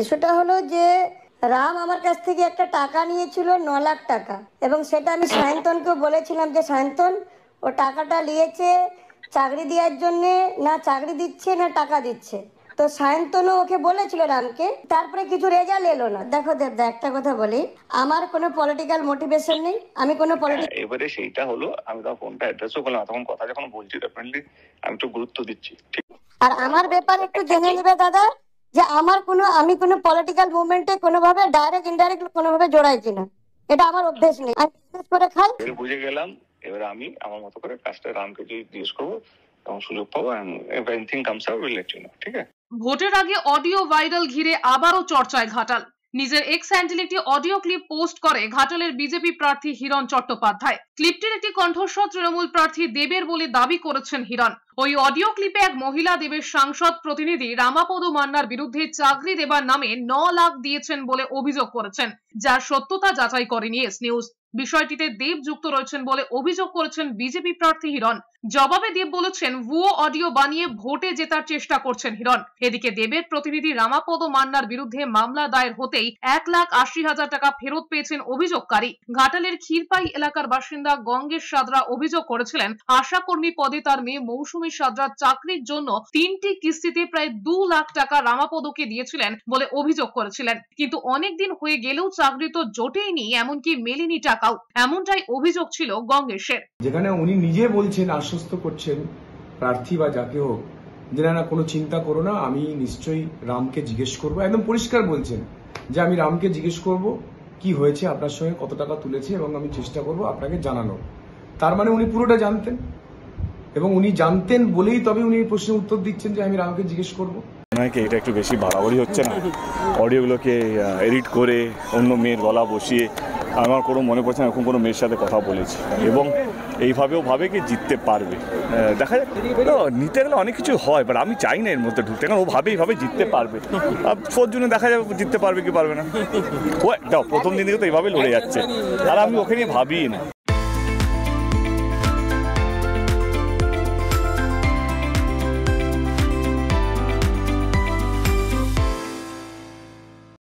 ইস্যুটা হলো যে রাম আমার কাছ থেকে একটা টাকা নিয়েছিল 9 লাখ টাকা, এবং সেটা আমি সায়ন্তনকে বলেছিলাম যে সায়ন্তন ও টাকাটা নিয়েছে চাকরি দেওয়ার জন্য, না চাকরি দিচ্ছে না টাকা দিচ্ছে। তো সায়ন্তনও ওকে বলেছিল রামকে, তারপরে কিছু রেজাল্ট এলো না। দেখো দেবদা, একটা কথা বলি, আমার কোনো পলিটিক্যাল মোটিভেশন নেই, আমি কোনো পলিটিক্যাল, এবারে সেইটা হলো আমি তখন ফোনটা অ্যাড্রেসও করলাম, তখন কথা যখন বলছি ডেফিনেটলি আমি একটু গুরুত্ব দিচ্ছি। ঠিক, আর আমার ব্যাপারে একটু জেনে নেবে দাদা যে আমি কোনো পলিটিক্যাল মুভমেন্টে কোনোভাবে ডাইরেক্ট ইনডাইরেক্ট কোনোভাবে জড়াই কিনা, এটা আমার অভ্যেস নেই, আমি বিজনেস করে খাই। বুঝে গেলাম। এবারে আমি আমার মতো করে কাজটা রামকে যদি জিজ্ঞেস করবো তখন সুযোগ পাবো, anything comes out will let you know. ঠিক আছে। ভোটের আগে অডিও ভাইরাল ঘিরে আবারও চর্চায় ঘাটাল। নিজের এক্স হ্যান্ডেলে একটি অডিও ক্লিপ পোস্ট করে ঘাটালের বিজেপি প্রার্থী হিরণ চট্টোপাধ্যায়। ক্লিপটির একটি কণ্ঠস্বর তৃণমূল প্রার্থী দেবের বলে দাবি করেছেন হিরণ। ওই অডিও ক্লিপে এক মহিলা দেবের সাংসদ প্রতিনিধি রামাপদ মান্নার বিরুদ্ধে চাকরি দেবার নামে 9 লাখ দিয়েছেন বলে অভিযোগ করেছেন, যার সত্যতা যাচাই করেনি এস নিউজ। বিষয়টিতে দেব যুক্ত রয়েছেন বলে অভিযোগ করেছেন বিজেপি প্রার্থী হিরণ। জবাবে দেব বলেছেন ভুয়ো অডিও বানিয়ে ভোটে জেতার চেষ্টা করছেন হিরণ। এদিকে দেবের প্রতিনিধি রামাপদ মান্নার বিরুদ্ধে মামলা দায়ের হতেই 1,80,000 টাকা ফেরত পেয়েছেন অভিযোগকারী। ঘাটালের ক্ষীরপাই এলাকার বাসিন্দা গঙ্গেশ সাদরা অভিযোগ করেছিলেন আশাকর্মী পদে তার মেয়ে মৌসুমী সাদরা চাকরির জন্য 3টি কিস্তিতে প্রায় 2 লাখ টাকা রামাপদকে দিয়েছিলেন বলে অভিযোগ করেছিলেন, কিন্তু অনেকদিন হয়ে গেলেও চাকরি তো জোটেইনি, এমনকি মেলেনি টাকাও, এমনটাই অভিযোগ ছিল গঙ্গেশের। যেখানে উনি নিজে বলছেন, আশ্বস্ত করছেন প্রার্থী বা যাকে হোক যে না কোনো চিন্তা করো না, আমি নিশ্চয়ই রামকে জিজ্ঞেস করবো, একদম পরিষ্কার বলছেন যে আমি রামকে জিজ্ঞেস করব কি হয়েছে, আপনার সঙ্গে কত টাকা তুলেছে, এবং আমি চেষ্টা করব আপনাকে জানানোর। তার মানে উনি পুরোটা জানতেন, এবং উনি জানতেন বলেই তবে উনি এই প্রশ্নের উত্তর দিচ্ছেন যে আমি রামকে জিজ্ঞেস করবো। এটা একটু বেশি বাড়াবাড়ি হচ্ছে না? অডিওগুলোকে এডিট করে অন্য মেয়ের গলা বসিয়ে, আমার কোনো মনে পড়ছে না এরকম কোনো মেয়ের সাথে কথা বলেছে, এবং এইভাবেও ভাবে কি জিততে পারবে। দেখা যাক, নিতে গেলে অনেক কিছু হয়, বাট আমি চাই না এর মধ্যে ঢুকতে, কারণ ও ভাবে জিততে পারবে। ফোর জন্য দেখা যাবে জিততে পারবে কি পারবে না। ও দাও প্রথম দিন থেকে তো এইভাবে লড়ে যাচ্ছে, আর আমি ওকে নিয়ে ভাবিই না।